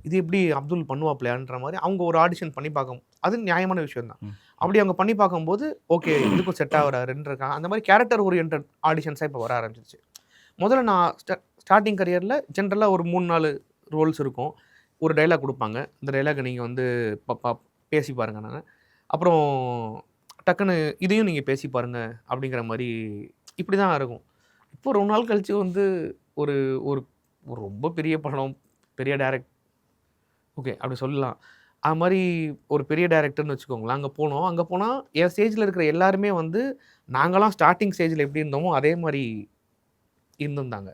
இது எப்படி அப்துல் பண்ணுவாப்லையான்ற மாதிரி அவங்க ஒரு ஆடிஷன் பண்ணி பார்க்கும், அது நியாயமான விஷயம் தான். அப்படி அவங்க பண்ணி பார்க்கும்போது ஓகே இதுக்கும் செட் ஆகிறாருன்றிருக்காங்க. அந்த மாதிரி கேரக்டர் ஓரியன்ட் ஆடிஷன்ஸாக இப்போ வர ஆரம்பிச்சிருச்சு. முதல்ல நான் ஸ்டார்டிங் கரியரில் ஜென்ரலாக ஒரு 3-4 ரோல்ஸ் இருக்கும். ஒரு டைலாக் கொடுப்பாங்க, இந்த டைலாக்கை நீங்கள் வந்து பேசி பாருங்க. நான் அப்புறம் டக்குன்னு இதையும் நீங்கள் பேசி பாருங்க அப்படிங்கிற மாதிரி இப்படி தான் இருக்கும். இப்போ ரொம்ப நாள் கழித்து வந்து ஒரு ஒரு ஒரு ரொம்ப பெரிய படம், பெரிய டேரக்ட் ஓகே அப்படி சொல்லலாம், அது மாதிரி ஒரு பெரிய டேரக்டர்னு வச்சுக்கோங்களேன். அங்கே போனால் என் ஸ்டேஜில் இருக்கிற எல்லாருமே வந்து நாங்களாம் ஸ்டார்டிங் ஸ்டேஜில் எப்படி இருந்தோமோ அதே மாதிரி இருந்திருந்தாங்க.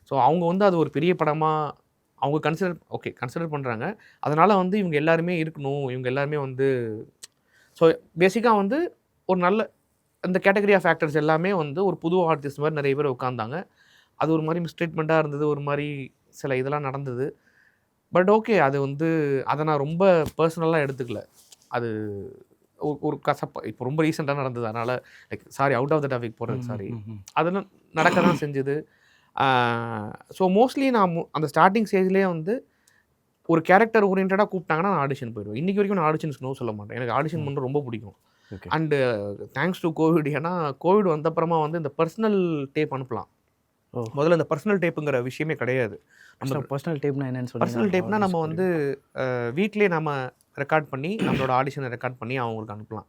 ஸோ அவங்க வந்து அது ஒரு பெரிய படமாக அவங்க கன்சிடர் பண்ணுறாங்க. அதனால் வந்து இவங்க எல்லாருமே இருக்கணும், இவங்க எல்லாருமே வந்து ஸோ பேசிக்காக வந்து ஒரு நல்ல அந்த கேட்டகரி ஆஃப் ஆக்டர்ஸ் எல்லாமே வந்து ஒரு புது ஆர்டிஸ்ட் மாதிரி நிறைய பேர் உட்காந்தாங்க. அது ஒரு மாதிரி மிஸ்ட்ரீட்மெண்ட்டாக இருந்தது, ஒரு மாதிரி சில இதெல்லாம் நடந்தது. பட் ஓகே, அது வந்து அதை நான் ரொம்ப பர்சனலாக எடுத்துக்கல. அது ஒரு கசப்பா இப்போ ரொம்ப ரீசெண்டாக நடந்தது, அதனால் like sorry out of the topic போகிறது சாரி, அதெல்லாம் நடக்க தான் செஞ்சுது. ஸோ மோஸ்ட்லி நான் அந்த ஸ்டார்டிங் ஸ்டேஜ்லேயே வந்து ஒரு கேரக்டர் ஓரியன்டாக கூப்பிட்டாங்கன்னா நான் ஆடிஷன் போயிடுவேன். இன்றைக்கி வரைக்கும் நான் ஆடிஷன்ஸ் நோ சொல்ல மாட்டேன். எனக்கு ஆடிஷன் பண்ணுறது ரொம்ப பிடிக்கும். அண்டு தேங்க்ஸ் டு கோவிட், ஏன்னா கோவிட் வந்தப்புறமா வந்து இந்த பர்சனல் டேப் அனுப்பலாம். முதல்ல இந்த பர்சனல் டேப்புங்கிற விஷயமே கிடையாது. நம்ம பர்சனல் டேப்னா என்னன்னு சொல்லி, பர்சனல் டேப்னா நம்ம வந்து வீட்லேயே நம்ம ரெக்கார்ட் பண்ணி நம்மளோட ஆடிஷனை ரெக்கார்ட் பண்ணி அவங்களுக்கு அனுப்பலாம்.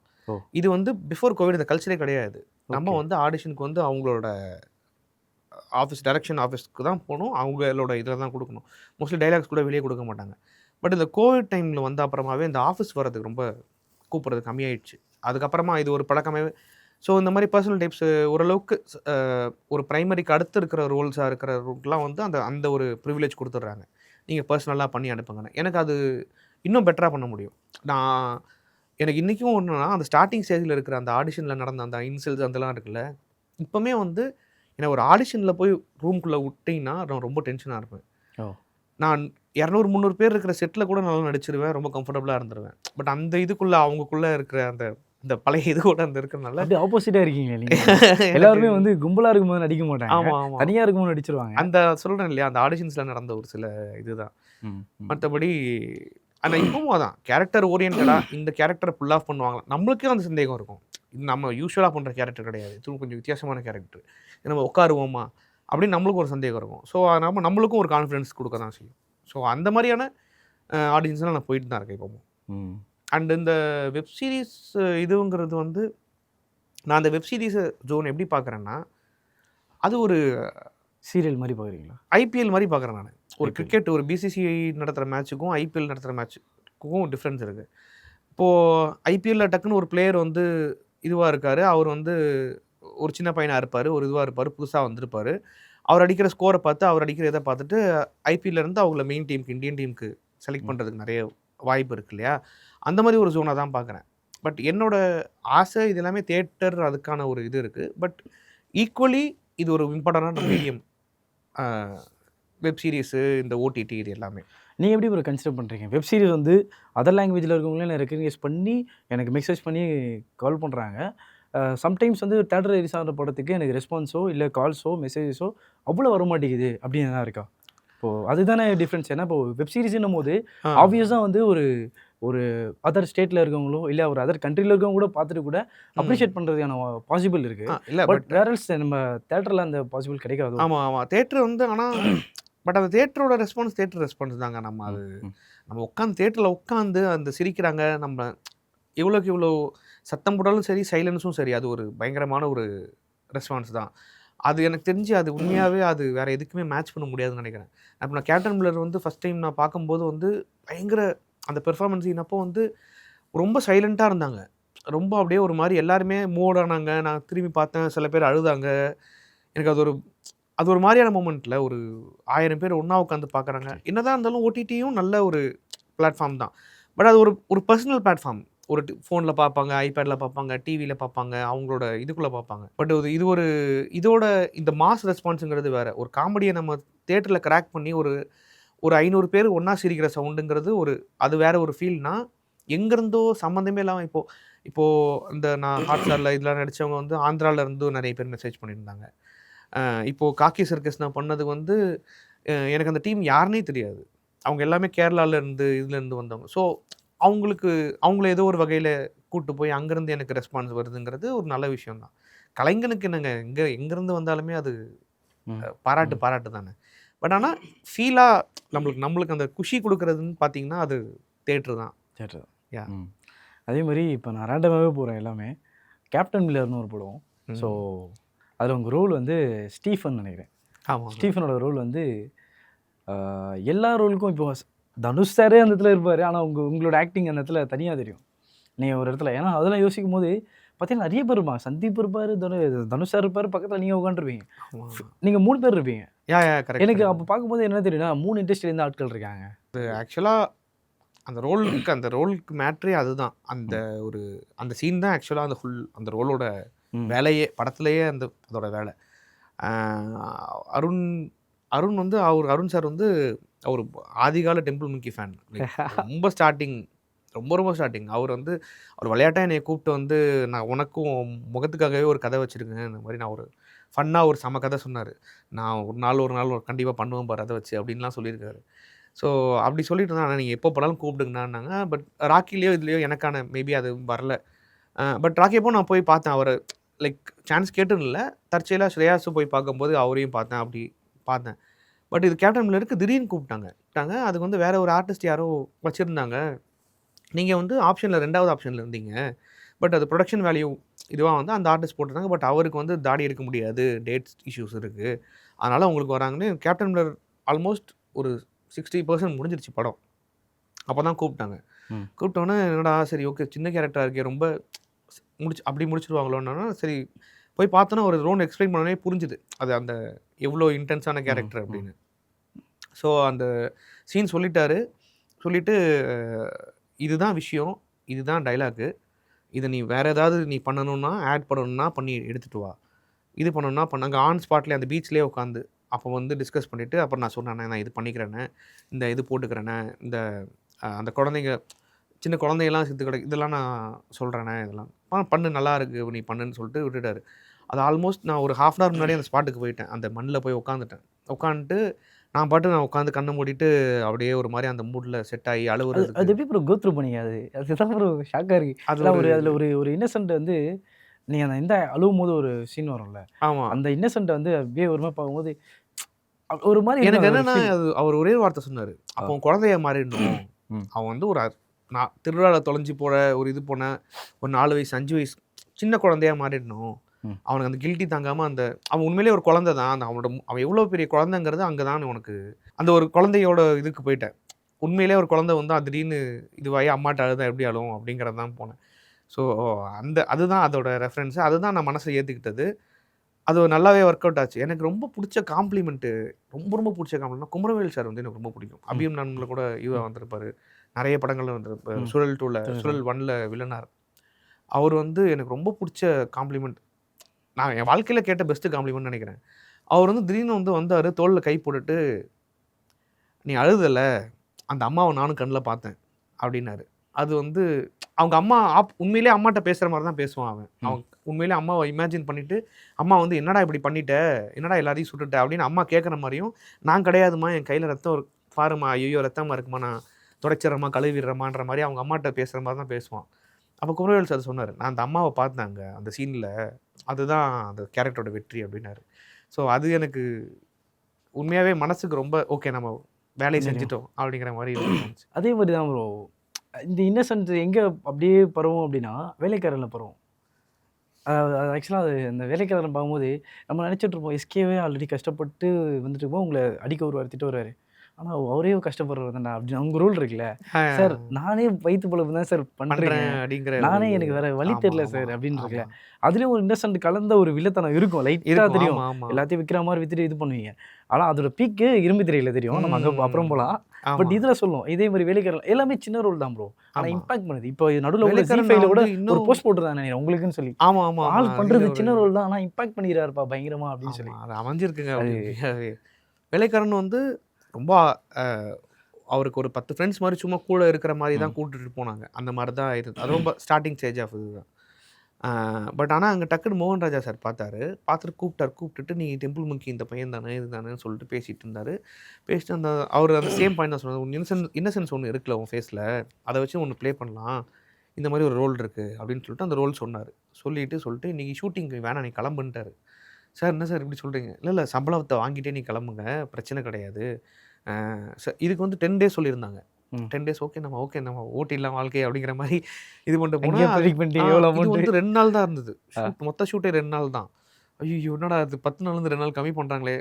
இது வந்து பிஃபோர் கோவிட் இந்த கல்ச்சரே கிடையாது. நம்ம வந்து ஆடிஷனுக்கு வந்து அவங்களோட டைரக்ஷன் ஆஃபீஸ்க்கு தான் போகணும், அவங்களோட இதில் தான் கொடுக்கணும். மோஸ்ட்லி டைலாக்ஸ் கூட வெளியே கொடுக்க மாட்டாங்க. பட் இந்த கோவிட் டைமில் வந்த அப்புறமாவே இந்த ஆஃபீஸ் வர்றதுக்கு ரொம்ப கூப்பிட்றது கம்மியாயிடுச்சு. அதுக்கப்புறமா இது ஒரு பழக்கமாகவே. ஸோ இந்த மாதிரி பர்சனல் டேப்ஸ் ஓரளவுக்கு ஒரு ப்ரைமரிக்கு அடுத்து இருக்கிற ரோல்ஸாக இருக்கிறவங்களுக்குலாம் வந்து அந்த ஒரு ப்ரிவிலேஜ் கொடுத்துட்றாங்க, நீங்கள் பர்சனலாக பண்ணி அனுப்புங்கன்னு. எனக்கு அது இன்னும் பெட்டராக பண்ண முடியும். எனக்கு இன்றைக்கும் ஒன்றுனா அந்த ஸ்டார்டிங் ஸ்டேஜில் இருக்கிற அந்த ஆடிஷனில் நடந்த அந்த இன்சல்ஸ் அதெல்லாம் இருக்குல்ல, இப்போவுமே வந்து ஏன்னா ஒரு ஆடிஷனில் போய் ரூம்குள்ளே விட்டிங்கன்னா நான் ரொம்ப டென்ஷனாக இருப்பேன். நான் 200-300 பேர் இருக்கிற செட்டில் கூட நல்லா நடிச்சிருவேன், ரொம்ப கம்ஃபர்டபுளாக இருந்துருவேன். பட் அந்த இதுக்குள்ளே அவங்களுக்குள்ளே இருக்கிற அந்த பழைய இது கூட அந்த இருக்கிறனால அப்படி ஆப்போசிட்டாக இருக்கீங்க நீங்கள். எல்லாருமே வந்து கும்பலாக இருக்கும்போது நடிக்க மாட்டாங்க, ஆமாம் தனியாக இருக்கும்போது நடிச்சிருவாங்க. அந்த சொல்கிறேன் இல்லையா, அந்த ஆடிஷன்ஸில் நடந்த ஒரு சில இதுதான். மற்றபடி அந்த இப்பவும் அதான் கேரக்டர் ஓரியன்டாக இந்த கேரக்டரை புல் ஆஃப் பண்ணுவாங்களா, நம்மளுக்கே அந்த சந்தேகம் இருக்கும். இது நம்ம யூஸ்வலாக பண்ணுற கேரக்டர் கிடையாது, இது கொஞ்சம் வித்தியாசமான கேரக்டர், நம்ம உட்காருவோமா அப்படின்னு நம்மளுக்கும் ஒரு சந்தேகம் இருக்கும். ஸோ நம்மளுக்கும் ஒரு கான்ஃபிடன்ஸ் கொடுக்க தான் செய்யும். ஸோ அந்த மாதிரியான ஆடிஷன்ஸ்லாம் நான் போயிட்டு தான் இருக்கேன் இப்போவும். அண்ட் இந்த வெப் சீரிஸ் இதுங்கிறது வந்து நான் அந்த வெப் சீரிஸ் ஜோன் எப்படி பார்க்குறேன்னா, அது ஒரு சீரியல் மாதிரி பார்க்குறீங்களா? ஐபிஎல் மாதிரி பார்க்குறேன் நான். ஒரு IPL. கிரிக்கெட் ஒரு பிசிசிஐ நடத்துகிற மேட்ச்சுக்கும் ஐபிஎல் நடத்துகிற மேட்ச்சுக்கும் டிஃப்ரென்ஸ் இருக்குது. இப்போது ஐபிஎல்லில் டக்குன்னு ஒரு பிளேயர் வந்து இதுவாக இருக்கார், அவர் வந்து ஒரு சின்ன பையனாக இருப்பார், ஒரு இதுவாக இருப்பார், புதுசாக வந்திருப்பார். அவர் அடிக்கிற ஸ்கோரை பார்த்து, அவர் அடிக்கிற இதை பார்த்துட்டு ஐபிஎல்லேருந்து அவங்கள மெயின் டீமுக்கு, இந்தியன் டீமுக்கு செலக்ட் பண்ணுறதுக்கு நிறைய வாய்ப்பு இருக்கு இல்லையா? அந்த மாதிரி ஒரு ஜோனை தான் பார்க்குறேன். பட் என்னோட ஆசை இது எல்லாமே தியேட்டர், அதுக்கான ஒரு இது இருக்குது. பட் ஈக்குவலி இது ஒரு இம்பார்ட்டண்டான மீடியம், வெப் சீரிஸு, இந்த ஓடிடி இது எல்லாமே. நீங்கள் எப்படி ப்ரோ கன்சிடர் பண்ணுறீங்க? வெப் சீரிஸ் வந்து அதர் லாங்குவேஜில் இருக்கவங்களே நான் ரெக்கக்னைஸ் பண்ணி எனக்கு மெசேஜ் பண்ணி கால் பண்ணுறாங்க. சம்டைம்ஸ் வந்து தேட்டர் ரிலீஸ் ஆகிற படத்துக்கு எனக்கு ரெஸ்பான்ஸோ இல்லை கால்ஸோ மெசேஜஸோ அவ்வளோ வர மாட்டேங்குது அப்படின்னு தான் இருக்கா? இப்போது அதுதானே டிஃப்ரென்ஸ். ஏன்னா இப்போ வெப் சீரிஸ்ன்னும் போது ஆப்வியஸாக வந்து ஒரு ஒரு அதர் ஸ்டேட்டில் இருக்கவங்களோ இல்லை ஒரு அதர் கண்ட்ரியில் இருக்கவங்க கூட பார்த்துட்டு கூட அப்ரிஷியேட் பண்ணுறதுக்கான பாசிபிள் இருக்குது. இல்லை பட் வேரல்ஸ் நம்ம தேட்டரில் அந்த பாசிபிள் கிடைக்காது. ஆமாம் ஆமாம் தேட்டர் வந்து ஆனால் பட் அந்த தேட்டரோட ரெஸ்பான்ஸ் தேட்டர் ரெஸ்பான்ஸ் தாங்க. நம்ம அது நம்ம உட்காந்து தேட்டரில் உட்காந்து அந்த சிரிக்கிறாங்க, நம்ம எவ்வளோக்கு இவ்வளோ சத்தம் போட்டாலும் சரி, சைலன்ஸும் சரி, அது ஒரு பயங்கரமான ஒரு ரெஸ்பான்ஸ் தான். அது எனக்கு தெரிஞ்சு அது உண்மையாகவே அது வேறு எதுக்குமே மேட்ச் பண்ண முடியாதுன்னு நினைக்கிறேன். அப்போ நான் கேப்டன் மில்லர் வந்து ஃபஸ்ட் டைம் நான் பார்க்கும்போது வந்து பயங்கர அந்த பெர்ஃபார்மன்ஸ் அப்போ வந்து ரொம்ப சைலண்ட்டாக இருந்தாங்க. ரொம்ப அப்படியே ஒரு மாதிரி எல்லாருமே மூட் ஆனாங்க. நான் திரும்பி பார்த்தேன், சில பேர் அழுதாங்க. எனக்கு அது ஒரு மாதிரியான மூமெண்ட்டில் ஒரு 1000 பேர் ஒன்றா உட்காந்து பார்க்குறாங்க. என்னதான் இருந்தாலும் ஓடிடியும் நல்ல ஒரு பிளாட்ஃபார்ம் தான். பட் அது ஒரு பர்சனல் பிளாட்ஃபார்ம். ஒரு ஃபோனில் பார்ப்பாங்க, ஐபேடில் பார்ப்பாங்க, டிவியில் பார்ப்பாங்க, அவங்களோட இதுக்குள்ளே பார்ப்பாங்க. பட் இது ஒரு இதோட இந்த மாஸ் ரெஸ்பான்ஸுங்கிறது வேறு. ஒரு காமெடியை நம்ம தேட்டரில் கிராக் பண்ணி ஒரு 500 பேர் ஒன்றா சிரிக்கிற சவுண்டுங்கிறது அது வேறு ஒரு ஃபீல்னா, எங்கேருந்தோ சம்மந்தமே இல்லாமல் இப்போது இந்த நான் ஹாட்ஸ்டாரில் இதெல்லாம் நடித்தவங்க வந்து ஆந்திராவிலேருந்து நிறைய பேர் மெசேஜ் பண்ணியிருந்தாங்க. இப்போது காக்கி சர்க்கஸ் நான் பண்ணது வந்து எனக்கு அந்த டீம் யாருன்னே தெரியாது. அவங்க எல்லாமே கேரளாவிலேருந்து இதுலேருந்து வந்தவங்க. ஸோ அவங்கள ஏதோ ஒரு வகையில் கூட்டு போய் அங்கேருந்து எனக்கு ரெஸ்பான்ஸ் வருதுங்கிறது ஒரு நல்ல விஷயம் தான். கலைஞனுக்கு என்னங்க எங்கேருந்து வந்தாலுமே அது பாராட்டு தானே. பட் ஆனால் ஃபீலாக நம்மளுக்கு அந்த குஷி கொடுக்குறதுன்னு பார்த்தீங்கன்னா அது தேட்டர் தான். தேட்டர் யா. அதே மாதிரி இப்போ நான் ரேண்டமாகவே போகிறேன் எல்லாமே. கேப்டன் மில்லர்னு ஒரு படம். ஸோ அதில் உங்கள் ரோல் வந்து ஸ்டீஃபன் நினைக்கிறேன். ஆமாம். ஸ்டீஃபனோட ரோல் வந்து எல்லா ரோலுக்கும் இப்போ தனுஷ் சாரே அந்த இடத்துல இருப்பார். ஆனால் உங்களோட ஆக்டிங் அந்த இடத்துல தனியாக தெரியும். நீங்கள் ஒரு இடத்துல ஏன்னா அதெல்லாம் யோசிக்கும் போது பார்த்தீங்கன்னா நிறைய பேர் இருப்பாங்க. சந்தீப் இருப்பார், தனுஷ் சார் இருப்பார், பக்கத்தில் நீங்கள் உட்காந்துருப்பீங்க. நீங்கள் 3 பேர் இருப்பீங்க. எனக்கு அப்போ பார்க்கும்போது என்ன தெரியும்னா 3 இண்டஸ்ட்ரியிலேருந்து ஆட்கள் இருக்காங்க. ஆக்சுவலாக அந்த ரோலுக்கு மேட்ரே அதுதான். அந்த சீன் தான் ஆக்சுவலாக அந்த ரோலோட வேலையே, படத்துலேயே அதோட வேலை. அருண் வந்து அருண் சார் வந்து அவர் ஆதிகால டெம்பிள் மங்கி ஃபேன். ரொம்ப ஸ்டார்டிங் அவர் விளையாட்டாக என்னை கூப்பிட்டு வந்து நான் உனக்கும் முகத்துக்காகவே ஒரு கதை வச்சுருக்கேன். இந்த மாதிரி நான் ஒரு ஃபன்னாக ஒரு செம கதை சொன்னார். நான் ஒரு நாள் கண்டிப்பாக பண்ணுவேன் பாரு அதை வச்சு அப்படின்லாம் சொல்லியிருக்காரு. ஸோ அப்படி சொல்லிட்டு இருந்தால் நீங்கள் எப்போ போனாலும் கூப்பிடுங்கன்னாங்க. பட் ராக்கிலேயோ இதுலேயோ எனக்கான மேபி அது வரல. பட் ராக்கி அப்போ நான் போய் பார்த்தேன் அவரை. லைக் சான்ஸ் கேட்டுன்னு இல்லை, தற்செயலாக ஸ்ரேயாஸு போய் பார்க்கும்போது அவரையும் பார்த்தேன். பட் இது கேப்டன் மில்லருக்கு திடீர்னு கூப்பிட்டாங்க. அதுக்கு வந்து வேறு ஒரு ஆர்டிஸ்ட் யாரோ வச்சுருந்தாங்க. நீங்கள் வந்து ஆப்ஷனில் 2வது ஆப்ஷனில் இருந்தீங்க. பட் அது ப்ரொடக்ஷன் வேல்யூ இதுவாக வந்து அந்த ஆர்டிஸ்ட் போட்டிருந்தாங்க. பட் அவருக்கு வந்து தாடி எடுக்க முடியாது, டேட்ஸ் இஷ்யூஸ் இருக்குது, அதனால் உங்களுக்கு வராங்கன்னு கேப்டன் மில்லர் ஆல்மோஸ்ட் ஒரு 60% முடிஞ்சிருச்சு படம். அப்போ தான் கூப்பிட்டாங்க. கூப்பிட்டோன்னே என்னடா சரி ஓகே சின்ன கேரக்டராக இருக்கே, ரொம்ப முடிச்சிருவாங்களோன்னா சரி போய் பார்த்தோன்னா ஒரு ரோன் எக்ஸ்பிளைன் பண்ணோன்னே புரிஞ்சுது அது அந்த எவ்வளோ இன்டென்ஸான கேரக்டர் அப்படின்னு. ஸோ அந்த சீன் சொல்லிவிட்டு இதுதான் விஷயம், இதுதான் டைலாக்கு, இதை நீ வேறு ஏதாவது நீ பண்ணணுன்னா ஆட் பண்ணணுன்னா பண்ணி எடுத்துகிட்டு வா, இது பண்ணணுன்னா அங்கே ஆன் ஸ்பாட்லேயே அந்த பீச்லேயே உட்காந்து அப்போ வந்து டிஸ்கஸ் பண்ணிவிட்டு அப்புறம் நான் சொன்னேண்ணே நான் இது பண்ணிக்கிறேண்ணே, இந்த இது போட்டுக்கிறேண்ணே, அந்த குழந்தைங்க சின்ன குழந்தைங்கலாம் செத்து கிடக்கு, இதெல்லாம் நான் சொல்கிறேண்ணே, இதெல்லாம் பண்ணு நல்லா இருக்குது நீ பண்ணுன்னு சொல்லிட்டு விட்டுட்டாரு. அது ஆல்மோஸ்ட் நான் ஒரு 1/2 hour முன்னாடியே அந்த ஸ்பாட்டுக்கு போயிட்டேன். அந்த மண்ணில் போய் உட்காந்துட்டு நான் உட்காந்து கண்ணை மூடிட்டு அப்படியே ஒரு மாதிரி அந்த மூடில் செட் ஆகி அழுவுறது. அது எப்படி ப்ரோ கோ த்ரூ பண்ணீங்க? அதுதான் ப்ரோ ஷாக்காக இருக்குது. அதில் ஒரு இன்னசென்ட் வந்து நீங்கள் அந்த அழுவும் போது ஒரு சீன் வரும்ல, ஆமாம், அந்த இன்னசென்ட்டை வந்து அப்படியே ஒரு மாதிரி பார்க்கும்போது ஒரு மாதிரி எனக்கு என்னென்னா அவர் ஒரே வார்த்தை சொன்னார், அப்போ குழந்தைய மாறிடணும். அவன் வந்து நான் திருவிழாவில் தொலைஞ்சி போன ஒரு இது போன ஒரு 4 வயசு 5 வயசு சின்ன குழந்தையா மாறிடணும். அவனுக்கு அந்த கில்ட்டி தாங்காமல் அவன் உண்மையிலேயே ஒரு குழந்தை தான். அவன் எவ்வளோ பெரிய குழந்தைங்கிறது அங்கே தான் உனக்கு அந்த ஒரு குழந்தையோட இதுக்கு போயிட்டேன். உண்மையிலேயே ஒரு குழந்தை வந்து திடீர்னு இதுவாகி அம்மாட்ட அழுதா எப்படி அழுவும் அப்படிங்கிறது தான் போனேன். ஸோ அதுதான் அதோட ரெஃபரன்ஸு. அதுதான் நான் மனசை ஏற்றுக்கிட்டது. அது நல்லாவே ஒர்க் அவுட் ஆச்சு. எனக்கு ரொம்ப பிடிச்ச காம்ப்ளிமெண்ட்டு ரொம்ப பிடிச்ச காம்ப்ளிமெண்ட்னா குமரவேல் சார் வந்து எனக்கு ரொம்ப பிடிக்கும். அபியும் நானும்ல கூட வந்திருப்பாரு. நிறைய படங்கள்ல வந்திருப்பாரு. சுழல் 2ல சுழல் 1ல வில்லனார். அவர் வந்து எனக்கு ரொம்ப பிடிச்ச காம்ப்ளிமெண்ட். நான் என் வாழ்க்கையில் கேட்ட பெஸ்ட்டு காம்ப்ளிமெண்ட்னு நினைக்கிறேன். அவர் வந்து திடீர்னு வந்தார், தோளில் கை போட்டுட்டு, "நீ அழுதல, அந்த அம்மாவை நானும் கண்ணில் பார்த்தேன்" அப்படின்னாரு. அது வந்து அவங்க அம்மா உண்மையிலேயே அம்மாட்ட பேசுகிற மாதிரி தான் பேசுவான் அவன். அவன் உண்மையிலேயே அம்மாவை இமேஜின் பண்ணிவிட்டு, அம்மா வந்து "என்னடா இப்படி பண்ணிட்ட, என்னடா எல்லாரையும் சுட்டுட்ட" அப்படின்னு அம்மா கேட்குற மாதிரியும், "நான் கிடையாதுமா, என் கையில் ரத்தம் பாருமா, ஐயோ ரத்தமாக இருக்குமா, நான் துடைச்சிட்றேம்மா, கழுவிடுறேம்மான்ற" மாதிரி அவங்க அம்மாட்ட பேசுகிற மாதிரி தான் பேசுவான். அப்போ குமரவேல் சார் சொன்னார், "நான் அந்த அம்மாவை பார்த்தேன் அங்கே அந்த சீனில், அதுதான் அந்த கேரக்டரோட வெற்றி" அப்படின்னாரு. ஸோ அது எனக்கு உண்மையாகவே மனசுக்கு ரொம்ப ஓகே, நம்ம வேலையை செஞ்சுட்டோம் அப்படிங்கிற மாதிரி இருந்துச்சு. அதே மாதிரி தான் ப்ரோ. இந்த இன்னசென்ட் எங்கே அப்படியே பரவும் அப்படின்னா வேலைக்காரனில் பரவும். ஆக்சுவலாக அது அந்த வேலைக்காரன் பார்க்கும்போது நம்ம நினச்சிட்டு இருப்போம் எஸ்கேவே ஆல்ரெடி கஷ்டப்பட்டு வந்துட்டு இருப்போம், உங்களை அடிக்க வருவார், திட்ட வருவார். ஆனால் அவரே கஷ்டப்படுறது தான்டா அப்படின்னு அவங்க ரூல் இருக்குல்ல. சார் நானே வயிற்று பொழப்பு தான் சார் பண்ணுறேன் அப்படிங்கிற, நானே எனக்கு வேற வழி தெரியல சார் அப்படின்னு இருக்குல்ல. அதுலேயும் ஒரு இன்னசென்ட் கலந்த ஒரு வில்லத்தனம் இருக்கும். லைட்டாக தெரியும், எல்லாத்தையும் விற்கிற மாதிரி வித்துட்டு இது பண்ணுவீங்க. ஆனால் அதோட பீக்கு இரும்பு தெரியல தெரியும். நம்ம அங்கே அப்புறம் போகலாம். பட் இதில் சொல்லும் இதே மாதிரி வேலைக்காரன் எல்லாமே சின்ன ரோல் தான் ப்ரோ. ஆனால் இம்பாக்ட் பண்ணுது. இப்போ நடுவில் உள்ள ஜி5ல கூட ஒரு போஸ்ட் போட்டுருந்தாங்க உங்களுக்குன்னு சொல்லி. ஆள் பண்ணுறது சின்ன ரோல் தான், ஆனால் இம்பாக்ட் பண்ணிக்கிறாருப்பா பயங்கரமா அப்படின்னு சொல்லி அது அமைஞ்சிருக்குங்க. வேலைக்காரன் வந்து ரொம்ப அவருக்கு ஒரு 10 ஃப்ரெண்ட்ஸ் மாதிரி சும்மா கூட இருக்கிற மாதிரி தான் கூப்பிட்டுட்டு போனாங்க. அந்த மாதிரி தான் இது. அது ரொம்ப ஸ்டார்டிங் ஸ்டேஜ் ஆஃப் இதுதான். பட் ஆனால் அங்கே டக்குன்னு மோகன் ராஜா சார் பார்த்தாரு. பார்த்துட்டு கூப்பிட்டுட்டு "நீ டெம்பிள் மங்கி இந்த பையன் தானே இது தானேன்னு" சொல்லிட்டு பேசிகிட்டு இருந்தார். பேசிட்டு அவர் அந்த சேம் பாயிண்ட் தான் சொன்னார், "உன் இன்னசென்ஸ் ஒன்று இருக்குல்ல உன் ஃபேஸில், அதை வச்சு ஒன்று ப்ளே பண்ணலாம், இந்த மாதிரி ஒரு ரோல் இருக்குது" அப்படின்னு சொல்லிட்டு அந்த ரோல் சொன்னார். சொல்லிட்டு "இன்றைக்கி ஷூட்டிங் வேணாம், நீ கிளம்புன்ட்டாரு." "சார் என்ன சார் இப்படி சொல்கிறீங்க?" "இல்லை சம்பளத்தை வாங்கிட்டே நீ கிளம்புங்க, பிரச்சனை கிடையாது." இதுக்கு வந்து 10 டேஸ் சொல்லியிருந்தாங்க. 10 டேஸ் ஓகே நம்ம ஓட்டிடலாம் வாழ்க்கையை அப்படிங்கிற மாதிரி இது பண்ணிட்டு போனால் இது வந்து 2 நாள் தான் இருந்தது. மொத்த ஷூட்டே 2 நாள் தான். ஐயோ என்னடா அது 10 நாள்லேருந்து 2 நாள் கம்மி பண்ணுறாங்களே,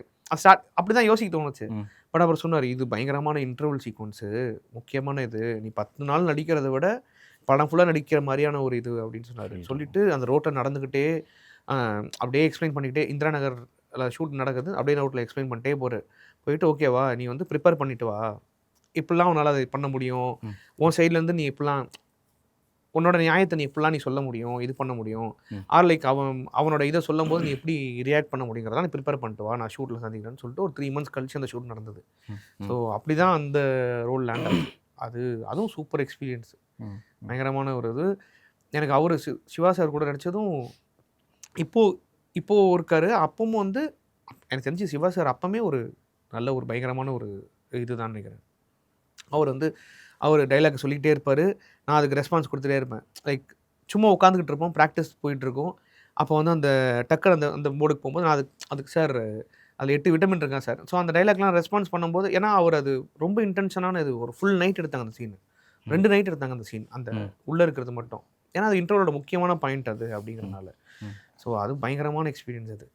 அப்படி தான் யோசிக்க தோணுச்சு. பட் அவர் சொன்னார், "இது பயங்கரமான இன்டர்வல் சீக்வன்ஸு, முக்கியமான இது, நீ 10 நாள் நடிக்கிறத விட படம் ஃபுல்லாக நடிக்கிற மாதிரியான ஒரு இது" அப்படின்னு சொன்னார். சொல்லிவிட்டு அந்த ரோட்டை நடந்துக்கிட்டே அப்படியே எக்ஸ்பிளைன் பண்ணிக்கிட்டே, இந்திரா நகரில் ஷூட் நடக்குது, அப்படியே ரோட்டில் எக்ஸ்பிளைன் பண்ணிட்டே போயிட்டு "ஓகேவா, நீ வந்து ப்ரிப்பேர் பண்ணிட்டு வா, இப்படிலாம் உன்னால் அதை பண்ண முடியும், உன் சைட்லேருந்து நீ இப்படிலாம் உன்னோட நியாயத்தை நீ இப்படிலாம் நீ சொல்ல முடியும், இது பண்ண முடியும், லைக் அவனோட இதை சொல்லும் போது நீ எப்படி ரியாக்ட் பண்ண முடியுங்கிறதா நீ ப்ரிப்பேர் பண்ணிட்டு வா, நான் ஷூட்டில் சந்திக்கிறேன்னு" சொல்லிட்டு ஒரு 3 மந்த்ஸ் கழிச்சு அந்த ஷூட் நடந்தது. ஸோ அப்படி தான் அந்த ரோல் லேண்ட் ஆகுது. அதுவும் சூப்பர் எக்ஸ்பீரியன்ஸ், பயங்கரமான ஒரு இது. எனக்கு அவர் சிவா சார் கூட நடித்ததும் இப்போது இருக்காரு. அப்பவும் வந்து எனக்கு தெரிஞ்சு சிவா சார் அப்போமே ஒரு நல்ல ஒரு பயங்கரமான ஒரு இதுதான் நினைக்கிறேன். அவர் டைலாக் சொல்லிக்கிட்டே இருப்பார், நான் அதுக்கு ரெஸ்பான்ஸ் கொடுத்துட்டே இருப்பேன். லைக் சும்மா உட்காந்துக்கிட்டு இருப்போம், ப்ராக்டிஸ் போயிட்டுருக்கோம். அப்போ வந்து அந்த டக்குன்னு அந்த போர்டுக்கு போகும்போது நான் அதுக்கு "சார் அதில் 8 விட்டமின் இருக்கான் சார்." ஸோ அந்த டைலாக்லாம் ரெஸ்பான்ஸ் பண்ணும்போது, ஏன்னா அவர் அது ரொம்ப இன்டென்ஷனான இது, ஒரு ஃபுல் நைட் எடுத்தாங்க அந்த சீன், 2 நைட் எடுத்தாங்க அந்த சீன், அந்த உள்ளே இருக்கிறது மட்டும். ஏன்னா அது இன்ட்ரோவோட முக்கியமான பாயிண்ட் அது அப்படிங்கிறதுனால. ஸோ அது பயங்கரமான எக்ஸ்பீரியன்ஸ் அது.